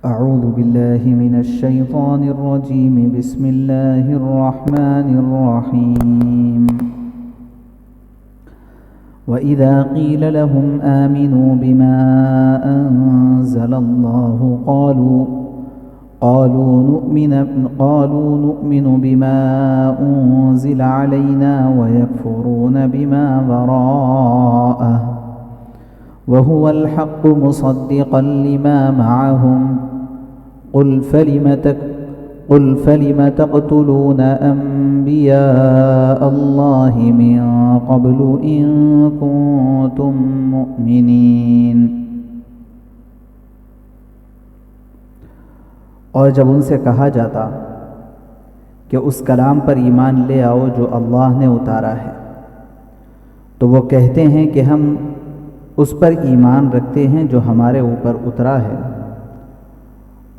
أعوذ بالله من الشيطان الرجيم. بسم الله الرحمن الرحيم. وإذا قيل لهم آمنوا بما أنزل الله قالوا نؤمن بما أنزل علينا ويكفرون بما وراءه وهو الحق مصدقا لما معهم قل فلم تقتلون أنبياء الله من قبل إن كنتم مؤمنين. اور جب ان سے کہا جاتا کہ اس کلام پر ایمان لے آؤ جو اللہ نے اتارا ہے، تو وہ کہتے ہیں کہ ہم اس پر ایمان رکھتے ہیں جو ہمارے اوپر اترا ہے،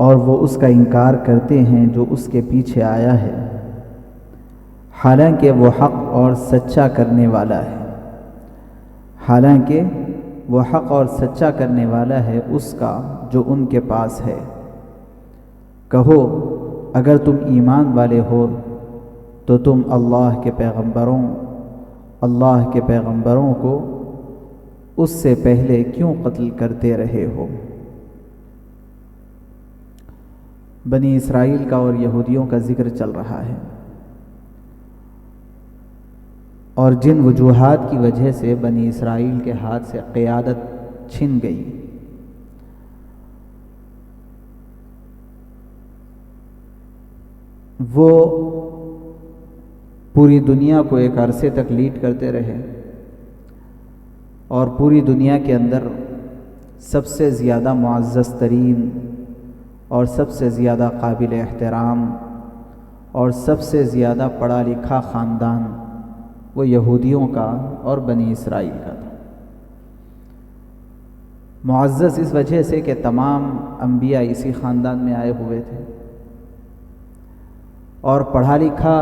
اور وہ اس کا انکار کرتے ہیں جو اس کے پیچھے آیا ہے، حالانکہ وہ حق اور سچا کرنے والا ہے اس کا جو ان کے پاس ہے. کہو اگر تم ایمان والے ہو تو تم اللہ کے پیغمبروں کو اس سے پہلے کیوں قتل کرتے رہے ہو؟ بنی اسرائیل کا اور یہودیوں کا ذکر چل رہا ہے، اور جن وجوہات کی وجہ سے بنی اسرائیل کے ہاتھ سے قیادت چھن گئی. وہ پوری دنیا کو ایک عرصے تک لیڈ کرتے رہے، اور پوری دنیا کے اندر سب سے زیادہ معزز ترین اور سب سے زیادہ قابل احترام اور سب سے زیادہ پڑھا لکھا خاندان وہ یہودیوں کا اور بنی اسرائیل کا تھا. معزز اس وجہ سے کہ تمام انبیاء اسی خاندان میں آئے ہوئے تھے، اور پڑھا لکھا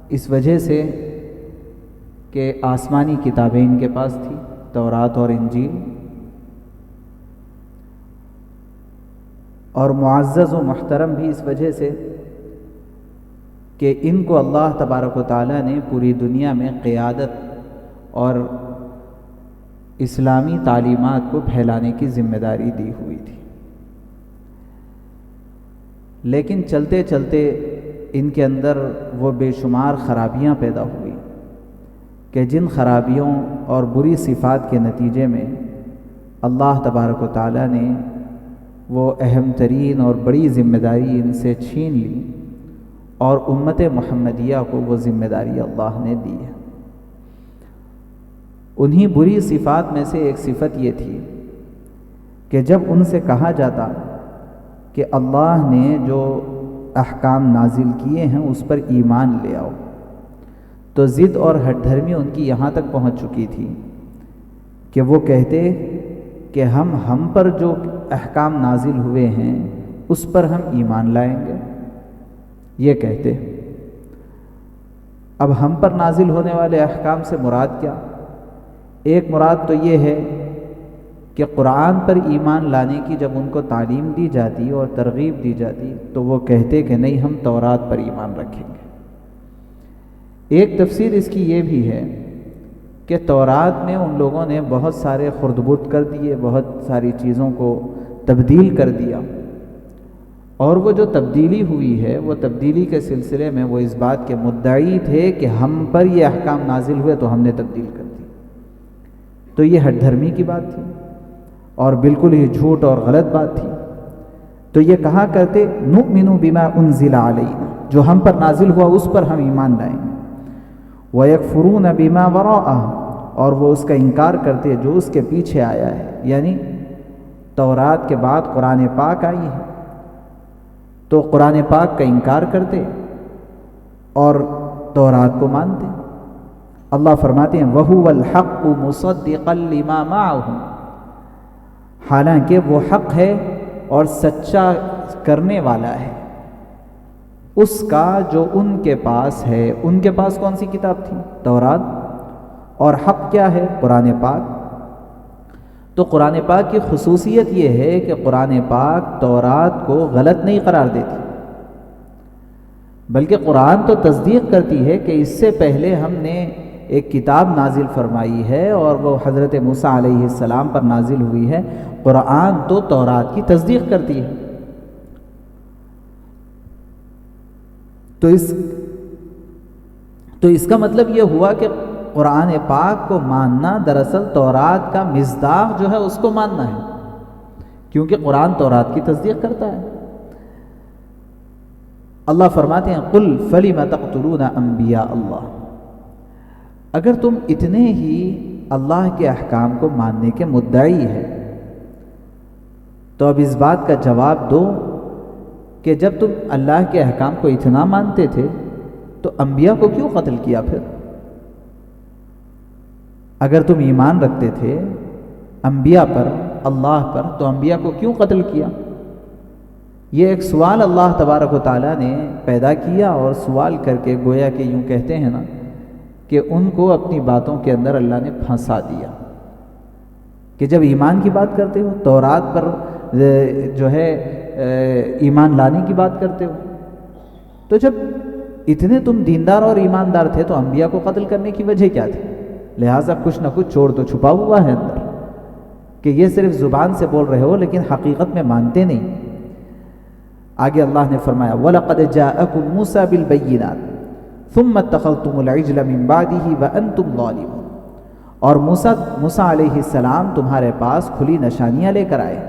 اس وجہ سے کہ آسمانی کتابیں ان کے پاس تھی، تورات اور انجیل. اور معزز و محترم بھی اس وجہ سے کہ ان کو اللہ تبارک و تعالیٰ نے پوری دنیا میں قیادت اور اسلامی تعلیمات کو پھیلانے کی ذمہ داری دی ہوئی تھی. لیکن چلتے چلتے ان کے اندر وہ بے شمار خرابیاں پیدا ہوئی کہ جن خرابیوں اور بری صفات کے نتیجے میں اللہ تبارک و تعالیٰ نے وہ اہم ترین اور بڑی ذمہ داری ان سے چھین لی، اور امت محمدیہ کو وہ ذمہ داری اللہ نے دی ہے. انہی بری صفات میں سے ایک صفت یہ تھی کہ جب ان سے کہا جاتا کہ اللہ نے جو احکام نازل کیے ہیں اس پر ایمان لے آؤ، تو ضد اور ہٹ دھرمی ان کی یہاں تک پہنچ چکی تھی کہ وہ کہتے کہ ہم پر جو احکام نازل ہوئے ہیں اس پر ہم ایمان لائیں گے. یہ کہتے. اب ہم پر نازل ہونے والے احکام سے مراد کیا؟ ایک مراد تو یہ ہے کہ قرآن پر ایمان لانے کی جب ان کو تعلیم دی جاتی اور ترغیب دی جاتی تو وہ کہتے کہ نہیں، ہم تورات پر ایمان رکھیں گے. ایک تفسیر اس کی یہ بھی ہے کہ تورات میں ان لوگوں نے بہت سارے خردبرد کر دیے، بہت ساری چیزوں کو تبدیل کر دیا، اور وہ جو تبدیلی ہوئی ہے وہ تبدیلی کے سلسلے میں وہ اس بات کے مدعی تھے کہ ہم پر یہ احکام نازل ہوئے تو ہم نے تبدیل کر دی. تو یہ ہٹ دھرمی کی بات تھی اور بالکل ہی جھوٹ اور غلط بات تھی. تو یہ کہا کرتے نؤمن بما انزل علینا، جو ہم پر نازل ہوا اس پر ہم ایمان لائیں گے. وَيَكْفُرُونَ بِمَا وَرَاءَهُ، اور وہ اس کا انکار کرتے جو اس کے پیچھے آیا ہے، یعنی تورات کے بعد قرآن پاک آئی ہے تو قرآن پاک کا انکار کرتے اور تورات کو مانتے. اللہ فرماتے ہیں وَهُوَ الْحَقُّ مُصَدِّقًا لِمَا مَعَهُمْ، حالانکہ وہ حق ہے اور سچا کرنے والا ہے اس کا جو ان کے پاس ہے. ان کے پاس کون سی کتاب تھی؟ تورات. اور حق کیا ہے؟ قرآن پاک. تو قرآن پاک کی خصوصیت یہ ہے کہ قرآن پاک تورات کو غلط نہیں قرار دیتی، بلکہ قرآن تو تصدیق کرتی ہے کہ اس سے پہلے ہم نے ایک کتاب نازل فرمائی ہے اور وہ حضرت موسیٰ علیہ السلام پر نازل ہوئی ہے۔ قرآن تو تورات کی تصدیق کرتی ہے۔ تو اس کا مطلب یہ ہوا کہ قرآن پاک کو ماننا دراصل تورات کا مصداق جو ہے اس کو ماننا ہے، کیونکہ قرآن تورات کی تصدیق کرتا ہے۔ اللہ فرماتے ہیں قل فلم تقتلون انبیاء اللہ، اگر تم اتنے ہی اللہ کے احکام کو ماننے کے مدعی ہے تو اب اس بات کا جواب دو کہ جب تم اللہ کے احکام کو اتنا مانتے تھے تو انبیاء کو کیوں قتل کیا؟ پھر اگر تم ایمان رکھتے تھے انبیاء پر، اللہ پر، تو انبیاء کو کیوں قتل کیا؟ یہ ایک سوال اللہ تبارک و تعالیٰ نے پیدا کیا، اور سوال کر کے گویا کہ یوں کہتے ہیں نا کہ ان کو اپنی باتوں کے اندر اللہ نے پھنسا دیا کہ جب ایمان کی بات کرتے ہو، تورات پر جو ہے ایمان لانے کی بات کرتے ہو، تو جب اتنے تم دیندار اور ایماندار تھے تو انبیاء کو قتل کرنے کی وجہ کیا تھی؟ لہٰذا کچھ نہ کچھ چور تو چھپا ہوا ہے اندر کہ یہ صرف زبان سے بول رہے ہو لیکن حقیقت میں مانتے نہیں۔ آگے اللہ نے فرمایا وَلَقَدْ جَاءَكُم مُوسَىٰ بِالْبَيِّنَاتِ ثُمَّ اتَّخَذْتُمُ الْعِجْلَ مِن بَعْدِهِ وَأَنْتُمْ ظَالِمُونَ، اور موسیٰ علیہ السلام تمہارے پاس کھلی نشانیاں لے کر آئے،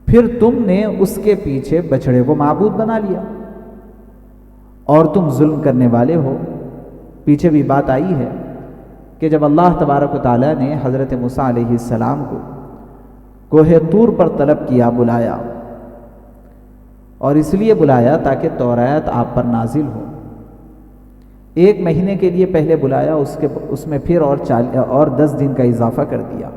پھر تم نے اس کے پیچھے بچڑے کو معبود بنا لیا اور تم ظلم کرنے والے ہو۔ پیچھے بھی بات آئی ہے کہ جب اللہ تبارک و تعالیٰ نے حضرت موسیٰ علیہ السلام کو کوہ طور پر طلب کیا، بلایا، اور اس لیے بلایا تاکہ تورات آپ پر نازل ہو۔ 1 مہینے کے لیے پہلے بلایا، اس میں پھر اور 10 دن کا اضافہ کر دیا۔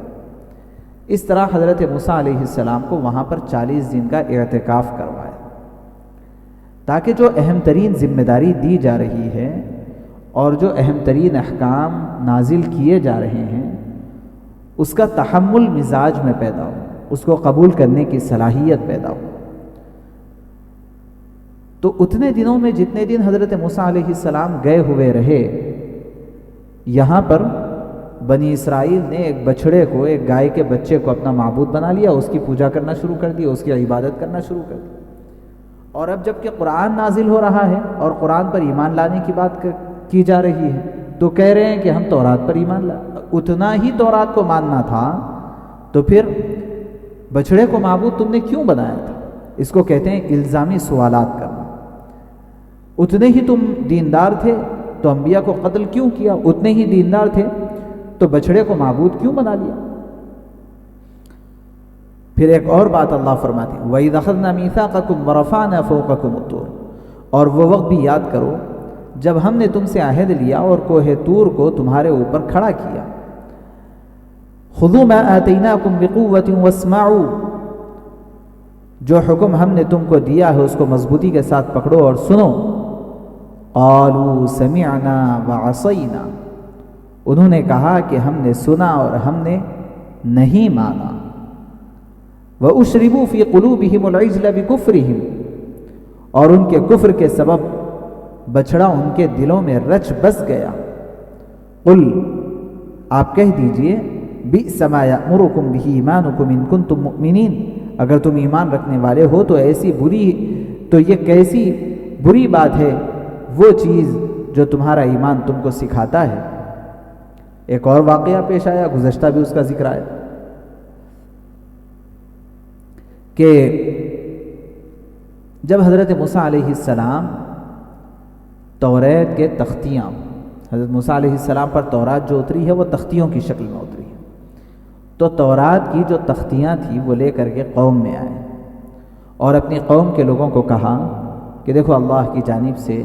اس طرح حضرت موسیٰ علیہ السلام کو وہاں پر 40 دن کا اعتکاف کروایا تاکہ جو اہم ترین ذمہ داری دی جا رہی ہے اور جو اہم ترین احکام نازل کیے جا رہے ہیں اس کا تحمل مزاج میں پیدا ہو، اس کو قبول کرنے کی صلاحیت پیدا ہو۔ تو اتنے دنوں میں جتنے دن حضرت موسیٰ علیہ السلام گئے ہوئے رہے، یہاں پر بنی اسرائیل نے ایک بچڑے کو، ایک گائے کے بچے کو اپنا معبود بنا لیا، اس کی پوجا کرنا شروع کر دی، اس کی عبادت کرنا شروع کر دی۔ اور اب جب کہ قرآن نازل ہو رہا ہے اور قرآن پر ایمان لانے کی بات کی جا رہی ہے تو کہہ رہے ہیں کہ ہم تورات پر ایمان اتنا ہی تورات کو ماننا تھا تو پھر بچڑے کو معبود تم نے کیوں بنایا تھا؟ اس کو کہتے ہیں الزامی سوالات کرنا۔ اتنے ہی تم دیندار تھے تو انبیاء کو قتل کیوں کیا؟ اتنے ہی دیندار تھے تو بچڑے کو معبود کیوں بنا لیا؟ پھر ایک اور بات اللہ فرماتی ہے وَإِذْ أَخَذْنَا مِيثَاقَكُمْ وَرَفَعْنَا فَوْقَكُمُ الطُّورَ، اور وہ وقت بھی یاد کرو جب ہم نے تم سے عہد لیا اور کوہ طور کو تمہارے اوپر کھڑا کیا۔ خُذُوا مَا آتَيْنَاكُمْ بِقُوَّةٍ وَاسْمَعُوا، جو حکم ہم نے تم کو دیا ہے اس کو مضبوطی کے ساتھ پکڑو اور سنو۔ قَالُوا سَمِعْنَا وَعَصَيْنَا، انہوں نے کہا کہ ہم نے سنا اور ہم نے نہیں مانا۔ وَأُشْرِبُوا فِي قُلُوبِهِمُ الْعِجْلَ بِكُفْرِهِمْ، اور ان کے کفر کے سبب بچڑا ان کے دلوں میں رچ بس گیا۔ قل، آپ کہہ دیجئے بِئْسَ مَا يَأْمُرُكُمْ بِهِ إِيمَانُكُمْ إِن كُنتُم مُؤْمِنِينَ، اگر تم ایمان رکھنے والے ہو تو یہ کیسی بری بات ہے وہ چیز جو تمہارا ایمان تم کو سکھاتا ہے۔ ایک اور واقعہ پیش آیا، گزشتہ بھی اس کا ذکر آیا کہ جب حضرت موسیٰ علیہ السلام تورات کے تختیاں، حضرت موسیٰ علیہ السلام پر تورات جو اتری ہے وہ تختیوں کی شکل میں اتری ہے، تو تورات کی جو تختیاں تھیں وہ لے کر کے قوم میں آئے اور اپنی قوم کے لوگوں کو کہا کہ دیکھو اللہ کی جانب سے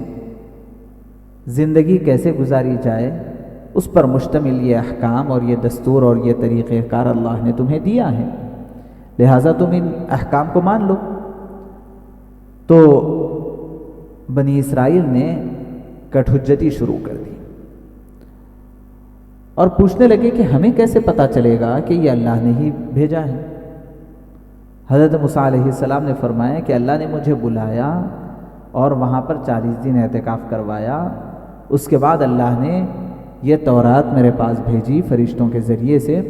زندگی کیسے گزاری جائے اس پر مشتمل یہ احکام اور یہ دستور اور یہ طریقہ کار اللہ نے تمہیں دیا ہے، لہٰذا تم ان احکام کو مان لو۔ تو بنی اسرائیل نے کٹ حجتی شروع کر دی اور پوچھنے لگے کہ ہمیں کیسے پتہ چلے گا کہ یہ اللہ نے ہی بھیجا ہے؟ حضرت موسیٰ علیہ السلام نے فرمایا کہ اللہ نے مجھے بلایا اور وہاں پر 40 دن اعتکاف کروایا، اس کے بعد اللہ نے یہ تورات میرے پاس بھیجی فرشتوں کے ذریعے سے،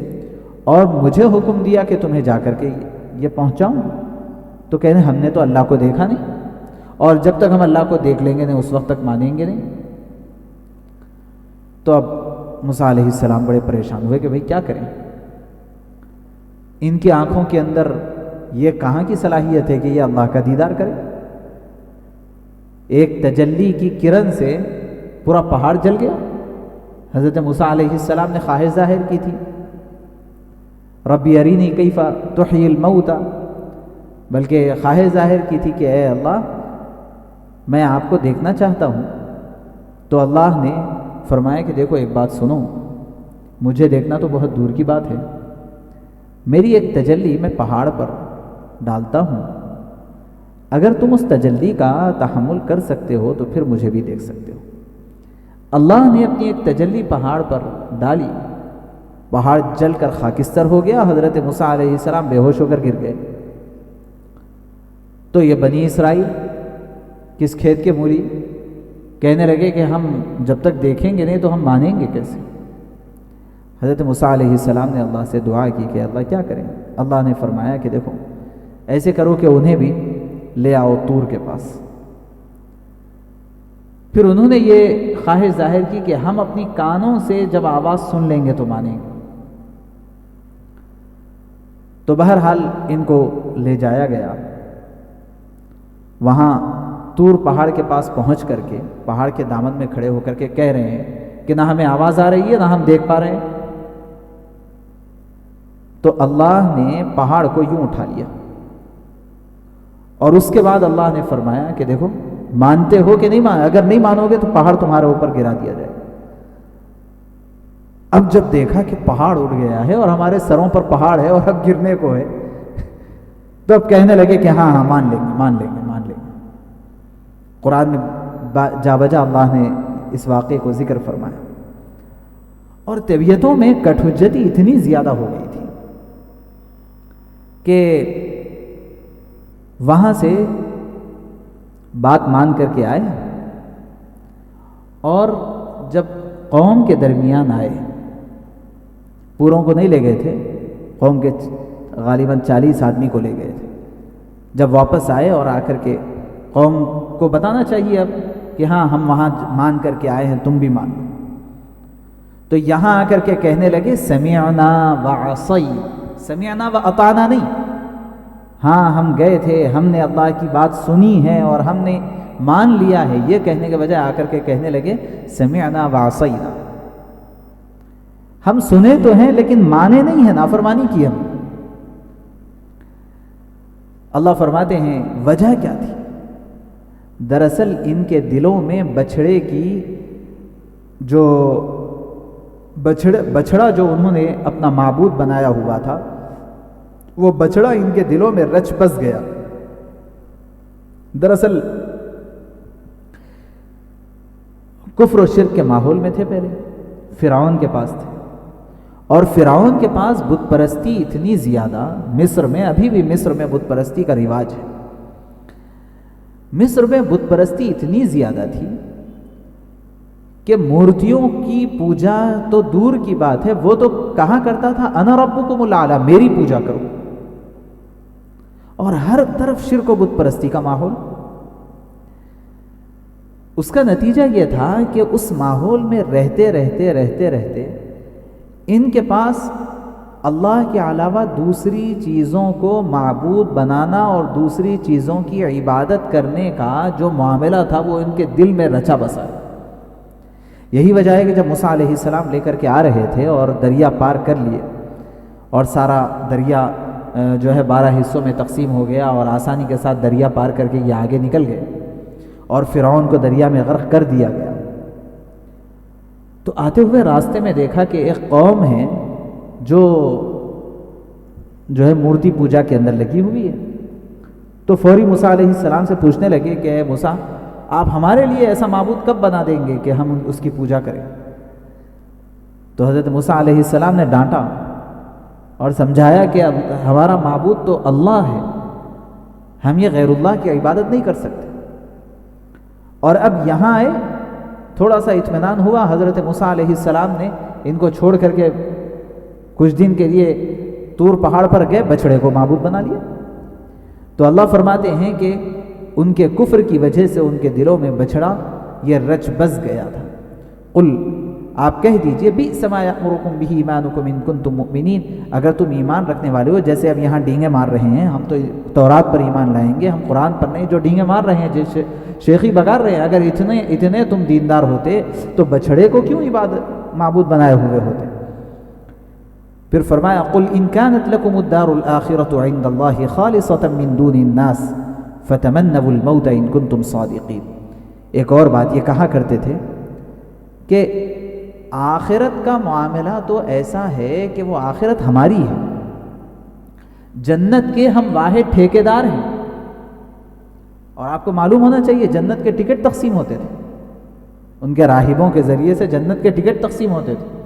اور مجھے حکم دیا کہ تمہیں جا کر کے یہ پہنچاؤں۔ تو کہنے ہم نے تو اللہ کو دیکھا نہیں، اور جب تک ہم اللہ کو دیکھ لیں گے نہیں اس وقت تک مانیں گے نہیں۔ تو اب موسیٰ علیہ السلام بڑے پریشان ہوئے کہ بھئی کیا کریں، ان کی آنکھوں کے اندر یہ کہاں کی صلاحیت ہے کہ یہ اللہ کا دیدار کرے؟ ایک تجلی کی کرن سے پورا پہاڑ جل گیا۔ حضرت موسیٰ علیہ السلام نے خواہش ظاہر کی تھی، ربی ارینی کیف تحیی الموتى، بلکہ خواہش ظاہر کی تھی کہ اے اللہ میں آپ کو دیکھنا چاہتا ہوں۔ تو اللہ نے فرمایا کہ دیکھو ایک بات سنو، مجھے دیکھنا تو بہت دور کی بات ہے، میری ایک تجلی میں پہاڑ پر ڈالتا ہوں، اگر تم اس تجلی کا تحمل کر سکتے ہو تو پھر مجھے بھی دیکھ سکتے ہو۔ اللہ نے اپنی ایک تجلی پہاڑ پر ڈالی، پہاڑ جل کر خاکستر ہو گیا، حضرت موسیٰ علیہ السلام بے ہوش ہو کر گر گئے۔ تو یہ بنی اسرائیل کس کھیت کے موری کہنے لگے کہ ہم جب تک دیکھیں گے نہیں تو ہم مانیں گے کیسے؟ حضرت موسیٰ علیہ السلام نے اللہ سے دعا کی کہ اللہ کیا کریں؟ اللہ نے فرمایا کہ دیکھو ایسے کرو کہ انہیں بھی لے آؤ طور کے پاس۔ پھر انہوں نے یہ خواہش ظاہر کی کہ ہم اپنی کانوں سے جب آواز سن لیں گے تو مانیں گے۔ تو بہرحال ان کو لے جایا گیا، وہاں طور پہاڑ کے پاس پہنچ کر کے پہاڑ کے دامن میں کھڑے ہو کر کے کہہ رہے ہیں کہ نہ ہمیں آواز آ رہی ہے نہ ہم دیکھ پا رہے ہیں۔ تو اللہ نے پہاڑ کو یوں اٹھا لیا، اور اس کے بعد اللہ نے فرمایا کہ دیکھو مانتے ہو کہ نہیں اگر نہیں مانو گے تو پہاڑ تمہارے اوپر گرا دیا جائے۔ اب جب دیکھا کہ پہاڑ اڑ گیا ہے اور ہمارے سروں پر پہاڑ ہے اور اب گرنے کو ہے، تو اب کہنے لگے کہ ہاں مان لیں گے مان لیں گے مان لیں گے۔ قرآن میں جا بجا اللہ نے اس واقعے کو ذکر فرمایا، اور طبیعتوں میں کٹھوجتی اتنی زیادہ ہو گئی تھی کہ وہاں سے بات مان کر کے آئے، اور جب قوم کے درمیان آئے، پوروں کو نہیں لے گئے تھے، قوم کے غالباً 40 آدمی کو لے گئے تھے۔ جب واپس آئے اور آ کر کے قوم کو بتانا چاہیے اب کہ ہاں ہم وہاں مان کر کے آئے ہیں، تم بھی مان لو، تو یہاں آ کر کے کہنے لگے سمعنا وعصینا، سمعنا واطعنا نہیں، ہاں ہم گئے تھے، ہم نے اللہ کی بات سنی ہے اور ہم نے مان لیا ہے، یہ کہنے کے بجائے آ کر کے کہنے لگے سمعنا وعصینا، ہم سنے تو ہیں لیکن مانے نہیں ہیں، نافرمانی کی ہم۔ اللہ فرماتے ہیں وجہ کیا تھی؟ دراصل ان کے دلوں میں بچھڑے کی جو بچھڑا جو انہوں نے اپنا معبود بنایا ہوا تھا، وہ بچڑا ان کے دلوں میں رچ بس گیا۔ دراصل کفر و شرک کے ماحول میں تھے، پہلے فرعون کے پاس تھے، اور فرعون کے پاس بت پرستی اتنی زیادہ، مصر میں ابھی بھی مصر میں بت پرستی کا رواج ہے، مصر میں بت پرستی اتنی زیادہ تھی کہ مورتیوں کی پوجا تو دور کی بات ہے، وہ تو کہا کرتا تھا انا ربکم الاعلی، میری پوجا کرو، اور ہر طرف شرک و بت پرستی کا ماحول۔ اس کا نتیجہ یہ تھا کہ اس ماحول میں رہتے رہتے رہتے رہتے ان کے پاس اللہ کے علاوہ دوسری چیزوں کو معبود بنانا اور دوسری چیزوں کی عبادت کرنے کا جو معاملہ تھا وہ ان کے دل میں رچا بسا۔ یہی وجہ ہے کہ جب موسیٰ علیہ السلام لے کر کے آ رہے تھے اور دریا پار کر لیے، اور سارا دریا جو ہے 12 حصوں میں تقسیم ہو گیا، اور آسانی کے ساتھ دریا پار کر کے یہ آگے نکل گئے، اور فرعون کو دریا میں غرق کر دیا گیا، تو آتے ہوئے راستے میں دیکھا کہ ایک قوم ہے جو ہے مورتی پوجا کے اندر لگی ہوئی ہے۔ تو فوری موسیٰ علیہ السلام سے پوچھنے لگے کہ اے موسیٰ، آپ ہمارے لیے ایسا معبود کب بنا دیں گے کہ ہم اس کی پوجا کریں؟ تو حضرت موسیٰ علیہ السلام نے ڈانٹا اور سمجھایا کہ ہمارا معبود تو اللہ ہے، ہم یہ غیر اللہ کی عبادت نہیں کر سکتے۔ اور اب یہاں آئے، تھوڑا سا اطمینان ہوا، حضرت موسیٰ علیہ السلام نے ان کو چھوڑ کر کے کچھ دن کے لیے طور پہاڑ پر گئے، بچڑے کو معبود بنا لیا۔ تو اللہ فرماتے ہیں کہ ان کے کفر کی وجہ سے ان کے دلوں میں بچڑا یہ رچ بس گیا تھا۔ قل، آپ کہہ دیجئے، بئس ما یأمرکم بہ ایمانکم ان کنتم مؤمنین، اگر تم ایمان رکھنے والے ہو۔ جیسے اب یہاں ڈینگے مار رہے ہیں، ہم تو تورات پر ایمان لائیں گے، ہم قرآن پر نہیں، جو ڈینگے مار رہے ہیں، جیسے شیخی بگار رہے ہیں، اگر اتنے تم دیندار ہوتے تو بچڑے کو کیوں معبود بنائے ہوئے ہوتے؟ پھر فرمایا قل ان كانت لكم الدار الآخرة عند الله خالصة من دون الناس فتمنوا الموت ان كنتم صادقین۔ ایک اور بات یہ کہا کرتے تھے کہ آخرت کا معاملہ تو ایسا ہے کہ وہ آخرت ہماری ہے، جنت کے ہم واحد ٹھیکیدار ہیں۔ اور آپ کو معلوم ہونا چاہیے جنت کے ٹکٹ تقسیم ہوتے تھے، ان کے راہبوں کے ذریعے سے جنت کے ٹکٹ تقسیم ہوتے تھے۔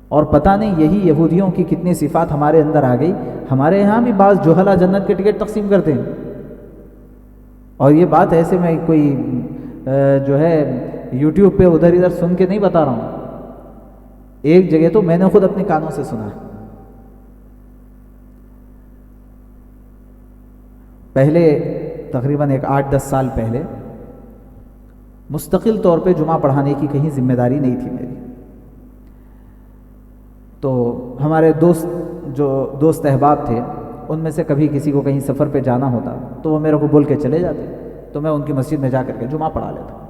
اور پتہ نہیں یہی یہودیوں کی کتنی صفات ہمارے اندر آ گئی، ہمارے یہاں بھی بعض جوہلا جنت کے ٹکٹ تقسیم کرتے ہیں۔ اور یہ بات ایسے میں کوئی جو ہے یوٹیوب پہ ادھر ادھر سن کے نہیں بتا رہا ہوں، ایک جگہ تو میں نے خود اپنے کانوں سے سنا ہے۔ پہلے تقریباً 8-10 سال پہلے مستقل طور پہ جمعہ پڑھانے کی کہیں ذمہ داری نہیں تھی میری، تو ہمارے دوست احباب تھے، ان میں سے کبھی کسی کو کہیں سفر پہ جانا ہوتا تو وہ میرے کو بول کے چلے جاتے، تو میں ان کی مسجد میں جا کر کے جمعہ پڑھا لیتا۔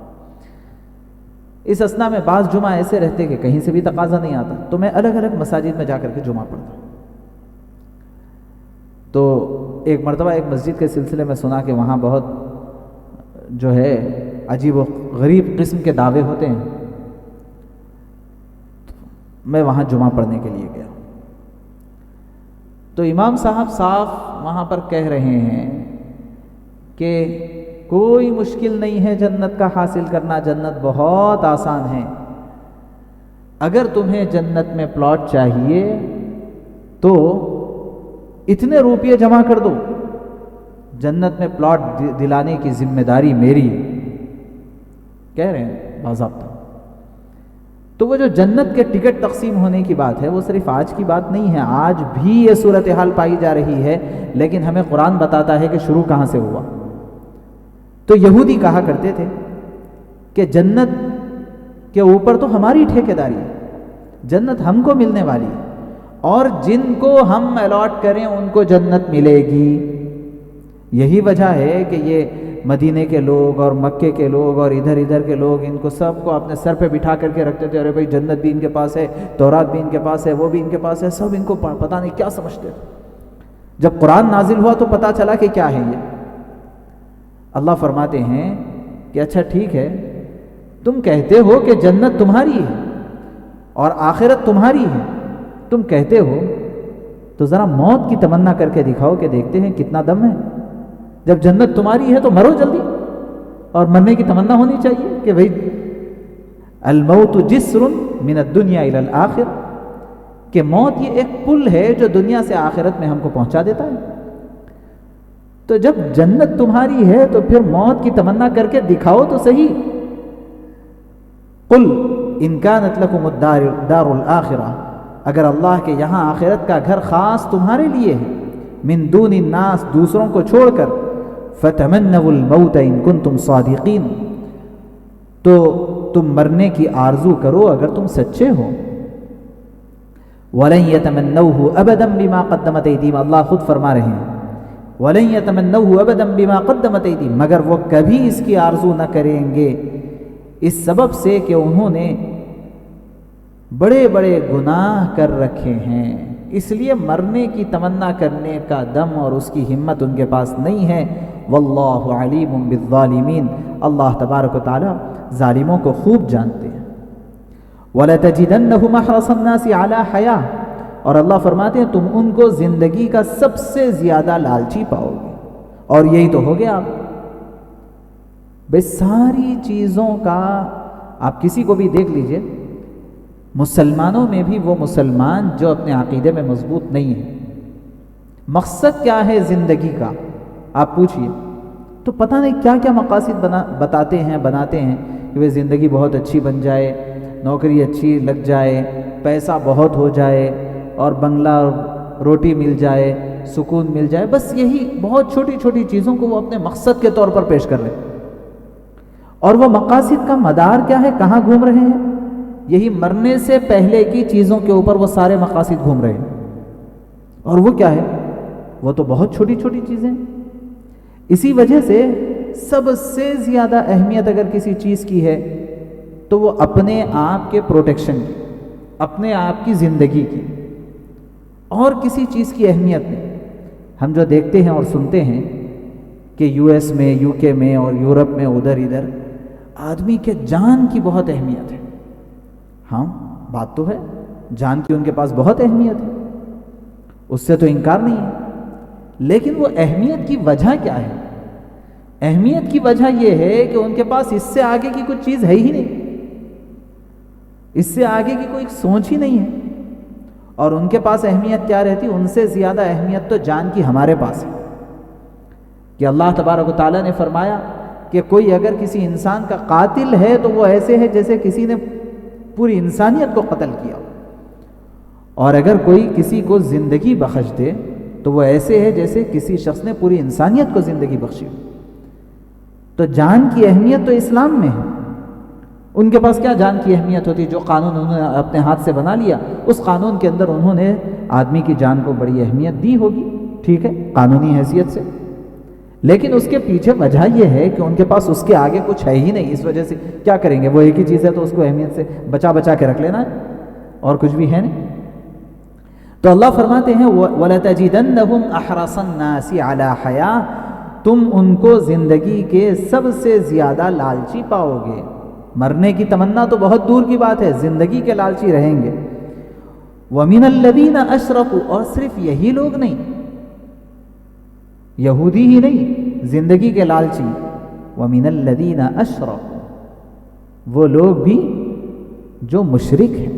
اس اثنا میں بعض جمعہ ایسے رہتے کہ کہیں سے بھی تقاضا نہیں آتا، تو میں الگ الگ مساجد میں جا کر کے جمعہ پڑھتا۔ تو ایک مرتبہ ایک مسجد کے سلسلے میں سنا کہ وہاں بہت جو ہے عجیب و غریب قسم کے دعوے ہوتے ہیں، میں وہاں جمعہ پڑھنے کے لیے گیا۔ تو امام صاحب صاف وہاں پر کہہ رہے ہیں کہ کوئی مشکل نہیں ہے جنت کا حاصل کرنا، جنت بہت آسان ہے، اگر تمہیں جنت میں پلاٹ چاہیے تو اتنے روپیے جمع کر دو، جنت میں پلاٹ دلانے کی ذمہ داری میری، کہہ رہے ہیں باضابطہ۔ تو وہ جو جنت کے ٹکٹ تقسیم ہونے کی بات ہے وہ صرف آج کی بات نہیں ہے، آج بھی یہ صورتحال پائی جا رہی ہے، لیکن ہمیں قرآن بتاتا ہے کہ شروع کہاں سے ہوا۔ تو یہودی کہا کرتے تھے کہ جنت کے اوپر تو ہماری ٹھیکیداری ہے، جنت ہم کو ملنے والی ہے، اور جن کو ہم الاٹ کریں ان کو جنت ملے گی۔ یہی وجہ ہے کہ یہ مدینے کے لوگ اور مکے کے لوگ اور ادھر ادھر کے لوگ ان کو سب کو اپنے سر پہ بٹھا کر کے رکھتے تھے، ارے بھائی جنت بھی ان کے پاس ہے، تورات بھی ان کے پاس ہے، وہ بھی ان کے پاس ہے، سب ان کو پتہ نہیں کیا سمجھتے تھے۔ جب قرآن نازل ہوا تو پتہ چلا کہ کیا ہے یہ۔ اللہ فرماتے ہیں کہ اچھا ٹھیک ہے، تم کہتے ہو کہ جنت تمہاری ہے اور آخرت تمہاری ہے، تم کہتے ہو تو ذرا موت کی تمنا کر کے دکھاؤ کہ دیکھتے ہیں کتنا دم ہے۔ جب جنت تمہاری ہے تو مرو جلدی، اور مرنے کی تمنا ہونی چاہیے کہ بھئی الموت جسر من الدنیا الی الآخر، کہ موت یہ ایک پل ہے جو دنیا سے آخرت میں ہم کو پہنچا دیتا ہے۔ تو جب جنت تمہاری ہے تو پھر موت کی تمنا کر کے دکھاؤ تو صحیح۔ قل ان کانت لکم الدار الآخرہ، اگر اللہ کے یہاں آخرت کا گھر خاص تمہارے لیے ہے، من دون الناس، دوسروں کو چھوڑ کر، فتمنوا الموت ان کنتم صادقین، تو تم مرنے کی آرزو کرو اگر تم سچے ہو۔ وَلَن يَتَمَنَّوْهُ أَبَدًا بِمَا قَدَّمَتْ أَيْدِيهِمْ، اللہ خود فرما رہے ہیں وَلَن يَتَمَنَّوْهُ أَبَدًا بِمَا قَدَّمَتْ أَيْدِيهِمْ، مگر وہ کبھی اس کی آرزو نہ کریں گے اس سبب سے کہ انہوں نے بڑے بڑے گناہ کر رکھے ہیں، اس لیے مرنے کی تمنا کرنے کا دم اور اس کی ہمت ان کے پاس نہیں ہے۔ واللہ علیم بالظالمین، اللہ تبارک و تعالی ظالموں کو خوب جانتے ہیں۔ وَلَتَجِدَنَّهُمْ أَحْرَصَ النَّاسِ عَلَى حَيَاةٍ، اور اللہ فرماتے ہیں تم ان کو زندگی کا سب سے زیادہ لالچی پاؤ گے، اور یہی تو ہو گیا۔ بے ساری چیزوں کا آپ کسی کو بھی دیکھ لیجئے، مسلمانوں میں بھی وہ مسلمان جو اپنے عقیدے میں مضبوط نہیں ہے. مقصد کیا ہے زندگی کا آپ پوچھئے تو پتہ نہیں کیا کیا مقاصد بناتے ہیں کہ وہ زندگی بہت اچھی بن جائے، نوکری اچھی لگ جائے، پیسہ بہت ہو جائے اور بنگلہ روٹی مل جائے، سکون مل جائے. بس یہی بہت چھوٹی چھوٹی چیزوں کو وہ اپنے مقصد کے طور پر پیش کر رہے ہیں. اور وہ مقاصد کا مدار کیا ہے، کہاں گھوم رہے ہیں؟ یہی مرنے سے پہلے کی چیزوں کے اوپر وہ سارے مقاصد گھوم رہے ہیں. اور وہ کیا ہے؟ وہ تو بہت چھوٹی چھوٹی چیزیں. اسی وجہ سے سب سے زیادہ اہمیت اگر کسی چیز کی ہے تو وہ اپنے آپ کے پروٹیکشن کی، اپنے آپ کی زندگی کی، اور کسی چیز کی اہمیت نہیں. ہم جو دیکھتے ہیں اور سنتے ہیں کہ یو ایس میں، یو کے میں اور یورپ میں ادھر ادھر آدمی کے جان کی بہت اہمیت ہے. ہاں بات تو ہے، جان کی ان کے پاس بہت اہمیت ہے، اس سے تو انکار نہیں ہے. لیکن وہ اہمیت کی وجہ کیا ہے؟ اہمیت کی وجہ یہ ہے کہ ان کے پاس اس سے آگے کی کچھ چیز ہے ہی نہیں، اس سے آگے کی کوئی سوچ ہی نہیں ہے. اور ان کے پاس اہمیت کیا رہتی؟ ان سے زیادہ اہمیت تو جان کی ہمارے پاس ہے. کہ اللہ تبارک و تعالیٰ نے فرمایا کہ کوئی اگر کسی انسان کا قاتل ہے تو وہ ایسے ہے جیسے کسی نے پوری انسانیت کو قتل کیا، اور اگر کوئی کسی کو زندگی بخش دے تو وہ ایسے ہے جیسے کسی شخص نے پوری انسانیت کو زندگی بخشی. تو جان کی اہمیت تو اسلام میں ہے. ان کے پاس کیا جان کی اہمیت ہوتی؟ جو قانون انہوں نے اپنے ہاتھ سے بنا لیا، اس قانون کے اندر انہوں نے آدمی کی جان کو بڑی اہمیت دی ہوگی، ٹھیک ہے، قانونی حیثیت سے. لیکن اس کے پیچھے وجہ یہ ہے کہ ان کے پاس اس کے آگے کچھ ہے ہی نہیں. اس وجہ سے کیا کریں گے؟ وہ ایک ہی چیز ہے تو اس کو اہمیت سے بچا کے رکھ لینا ہے، اور کچھ بھی ہے نہیں. تو اللہ فرماتے ہیں وَلَتَجِدَنَّهُمْ أَحْرَصَ النَّاسِ عَلَى حَيَاةٍ، تم ان کو زندگی کے سب سے زیادہ لالچی پاؤ گے. مرنے کی تمنا تو بہت دور کی بات ہے، زندگی کے لالچی رہیں گے. وَمِنَ الَّذِينَ أَشْرَكُوا، اور صرف یہی لوگ نہیں، یہودی ہی نہیں، زندگی کے لالچی. وَمِنَ الَّذِينَ أَشْرَكُوا، وہ لوگ بھی جو مشرک ہیں.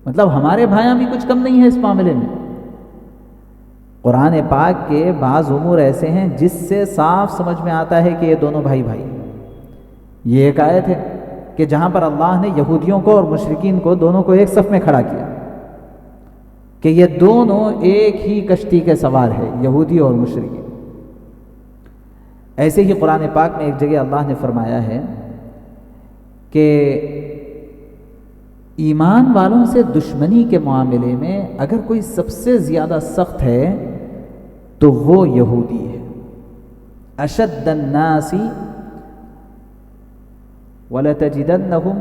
مطلب ہمارے بھائیاں بھی کچھ کم نہیں ہے اس معاملے میں. قرآن پاک کے بعض امور ایسے ہیں جس سے صاف سمجھ میں آتا ہے کہ یہ دونوں بھائی. یہ ایک آیت ہے کہ جہاں پر اللہ نے یہودیوں کو اور مشرکین کو دونوں کو ایک صف میں کھڑا کیا کہ یہ دونوں ایک ہی کشتی کے سوار ہے، یہودی اور مشرکی. ایسے ہی قرآن پاک میں ایک جگہ اللہ نے فرمایا ہے کہ ایمان والوں سے دشمنی کے معاملے میں اگر کوئی سب سے زیادہ سخت ہے تو وہ یہودی ہے. اشد الناس وَلَتَجِدَنَّهُمْ،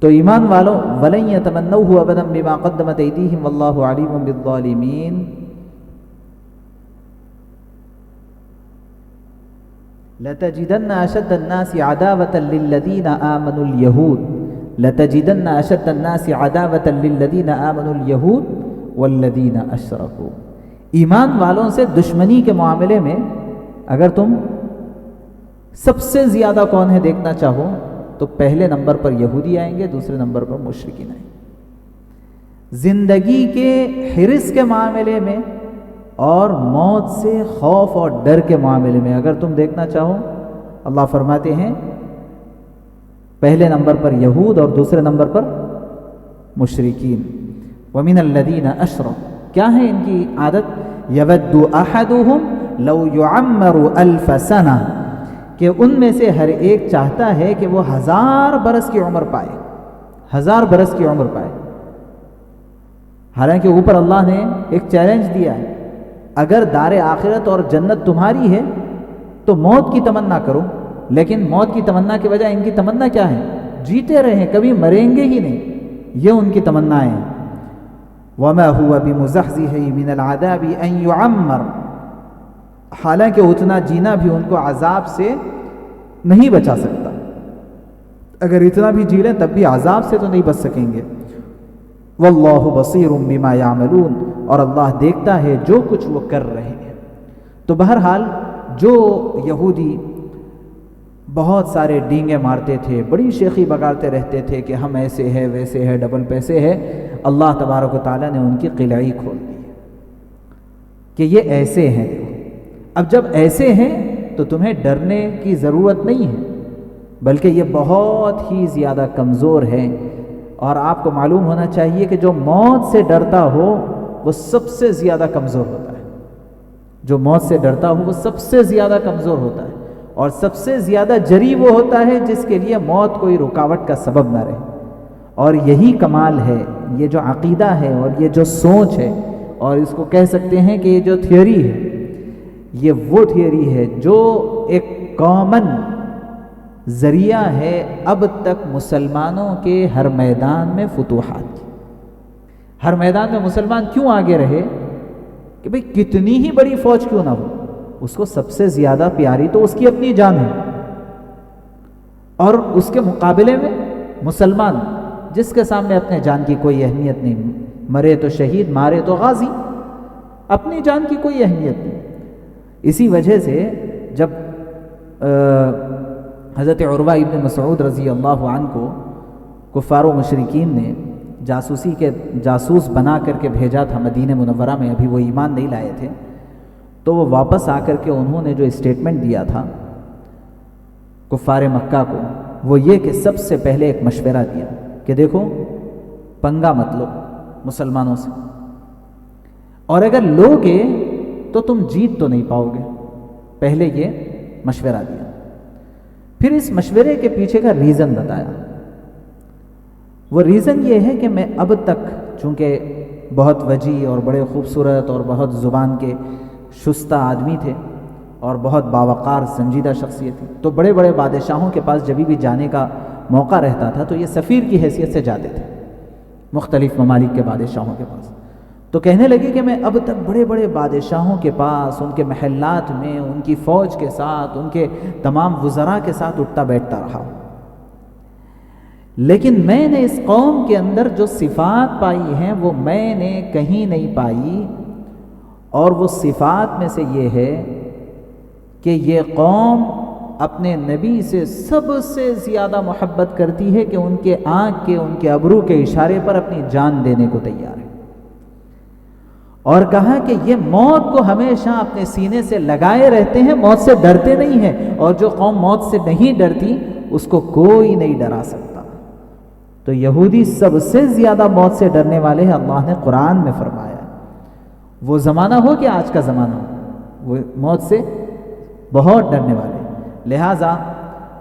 تو ایمان والوں وَلَن يَتَمَنَّوْهُ أَبَدًا بِمَا قَدَّمَتْ أَيْدِيهِمْ وَاللَّهُ عَلِيمٌ بِالظَّالِمِينَ. لَتَجِدَنَّ أَشَدَّ النَّاسِ عَدَاوَةً لِلَّذِينَ آمَنُوا الْيَهُودَ، لَتَجِدَنَّ أَشَدَّ النَّاسِ عَدَاوَةً لِلَّذِينَ آمَنُوا الْيَهُودَ وَالَّذِينَ أَشْرَكُوا. ایمان والوں سے دشمنی کے معاملے میں اگر تم سب سے زیادہ کون ہے دیکھنا چاہو تو پہلے نمبر پر یہودی آئیں گے، دوسرے نمبر پر مشرکین آئیں گے. زندگی کے حرص کے معاملے میں اور موت سے خوف اور ڈر کے معاملے میں اگر تم دیکھنا چاہو، اللہ فرماتے ہیں پہلے نمبر پر یہود اور دوسرے نمبر پر مشرکین. وَمِنَ الَّذِينَ أَشْرَكُوا، کیا ہے ان کی عادت؟ يَوَدُّ أَحَدُهُمْ لَوْ يُعَمَّرُ أَلْفَ سَنَةٍ، کہ ان میں سے ہر ایک چاہتا ہے کہ وہ 1000 برس کی عمر پائے، 1000 برس کی عمر پائے. حالانکہ اوپر اللہ نے ایک چیلنج دیا ہے، اگر دار آخرت اور جنت تمہاری ہے تو موت کی تمنا کرو. لیکن موت کی تمنا کے بجائے ان کی تمنا کیا ہے؟ جیتے رہیں، کبھی مریں گے ہی نہیں. یہ ان کی تمنائیں ہیں. وَمَا هُوَ بِمُزَحْزِحِهِ مِنَ الْعَذَابِ أَن يُعَمَّرَ، حالانکہ اتنا جینا بھی ان کو عذاب سے نہیں بچا سکتا. اگر اتنا بھی جی لیں تب بھی عذاب سے تو نہیں بچ سکیں گے. وَاللَّهُ بَصِيرٌ بِمَا يَعْمَلُونَ، اور اللہ دیکھتا ہے جو کچھ وہ کر رہے ہیں. تو بہرحال جو یہودی بہت سارے ڈینگے مارتے تھے، بڑی شیخی بگاڑتے رہتے تھے کہ ہم ایسے ہیں ویسے ہے، ڈبل پیسے ہے۔ اللہ تبارک و تعالیٰ نے ان کی قلعی کھول دی کہ یہ ایسے ہیں۔ اب جب ایسے ہیں تو تمہیں ڈرنے کی ضرورت نہیں ہے، بلکہ یہ بہت ہی زیادہ کمزور ہیں۔ اور آپ کو معلوم ہونا چاہیے کہ جو موت سے ڈرتا ہو وہ سب سے زیادہ کمزور ہوتا ہے۔ جو موت سے ڈرتا ہو وہ سب سے زیادہ کمزور ہوتا ہے، اور سب سے زیادہ جری وہ ہوتا ہے جس کے لیے موت کوئی رکاوٹ کا سبب نہ رہے۔ اور یہی کمال ہے، یہ جو عقیدہ ہے اور یہ جو سوچ ہے، اور اس کو کہہ سکتے ہیں کہ یہ جو تھیوری ہے، یہ وہ تھیوری ہے جو ایک کامن ذریعہ ہے اب تک مسلمانوں کے ہر میدان میں فتوحات کی۔ ہر میدان میں مسلمان کیوں آگے رہے کہ بھئی کتنی ہی بڑی فوج کیوں نہ ہو، اس کو سب سے زیادہ پیاری تو اس کی اپنی جان ہے، اور اس کے مقابلے میں مسلمان جس کے سامنے اپنے جان کی کوئی اہمیت نہیں، مرے تو شہید مارے تو غازی، اپنی جان کی کوئی اہمیت نہیں۔ اسی وجہ سے جب حضرت عروہ ابن مسعود رضی اللہ عنہ کو کفار و مشرکین نے جاسوسی کے جاسوس بنا کر کے بھیجا تھا مدینہ منورہ میں، ابھی وہ ایمان نہیں لائے تھے، تو وہ واپس آ کر کے انہوں نے جو اسٹیٹمنٹ دیا تھا کفار مکہ کو، وہ یہ کہ سب سے پہلے ایک مشورہ دیا کہ دیکھو پنگا مت لو مسلمانوں سے، اور اگر لوگے تو تم جیت تو نہیں پاؤ گے۔ پہلے یہ مشورہ دیا، پھر اس مشورے کے پیچھے کا ریزن بتایا۔ وہ ریزن یہ ہے کہ میں اب تک چونکہ بہت وجیح اور بڑے خوبصورت اور بہت زبان کے شستہ آدمی تھے اور بہت باوقار سنجیدہ شخصیت تھی، تو بڑے بڑے بادشاہوں کے پاس جب بھی جانے کا موقع رہتا تھا تو یہ سفیر کی حیثیت سے جاتے تھے مختلف ممالک کے بادشاہوں کے پاس۔ تو کہنے لگے کہ میں اب تک بڑے بڑے بادشاہوں کے پاس، ان کے محلات میں، ان کی فوج کے ساتھ، ان کے تمام وزراء کے ساتھ اٹھتا بیٹھتا رہا ہوں، لیکن میں نے اس قوم کے اندر جو صفات پائی ہیں وہ میں نے کہیں نہیں پائی، اور وہ صفات میں سے یہ ہے کہ یہ قوم اپنے نبی سے سب سے زیادہ محبت کرتی ہے کہ ان کے آنکھ کے، ان کے ابرو کے اشارے پر اپنی جان دینے کو تیار ہے، اور کہا کہ یہ موت کو ہمیشہ اپنے سینے سے لگائے رہتے ہیں، موت سے ڈرتے نہیں ہیں، اور جو قوم موت سے نہیں ڈرتی اس کو کوئی نہیں ڈرا سکتا۔ تو یہودی سب سے زیادہ موت سے ڈرنے والے ہیں، اللہ نے قرآن میں فرمایا۔ وہ زمانہ ہو کہ آج کا زمانہ ہو، وہ موت سے بہت ڈرنے والے، لہٰذا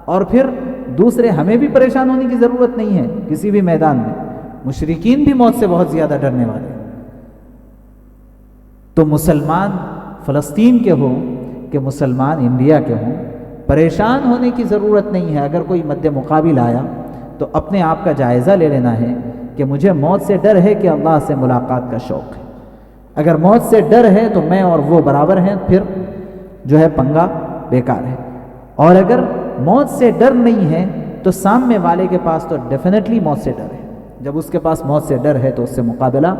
اور پھر دوسرے ہمیں بھی پریشان ہونے کی ضرورت نہیں ہے کسی بھی میدان میں، مشرکین بھی موت سے بہت زیادہ ڈرنے والے ہیں۔ تو مسلمان فلسطین کے ہوں کہ مسلمان انڈیا کے ہوں، پریشان ہونے کی ضرورت نہیں ہے۔ اگر کوئی مد مقابل آیا تو اپنے آپ کا جائزہ لے لینا ہے کہ مجھے موت سے ڈر ہے کہ اللہ سے ملاقات کا شوق ہے۔ اگر موت سے ڈر ہے تو میں اور وہ برابر ہیں، پھر جو ہے پنگا بیکار ہے۔ اور اگر موت سے ڈر نہیں ہے تو سامنے والے کے پاس تو ڈیفینیٹلی موت سے ڈر ہے۔ جب اس کے پاس موت سے ڈر ہے تو اس سے مقابلہ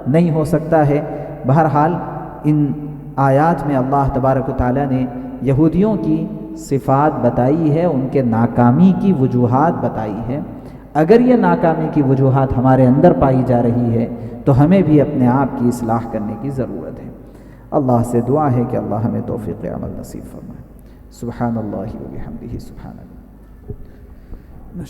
نہیں ہو سکتا ہے۔ بہرحال ان آیات میں اللہ تبارک و تعالیٰ نے یہودیوں کی صفات بتائی ہے، ان کے ناکامی کی وجوہات بتائی ہے۔ اگر یہ ناکامی کی وجوہات ہمارے اندر پائی جا رہی ہے تو ہمیں بھی اپنے آپ کی اصلاح کرنے کی ضرورت ہے۔ اللہ سے دعا ہے کہ اللہ ہمیں توفیق عمل نصیب فرمائے۔ سبحان اللہ و بحمدہ، سبحان اللہ۔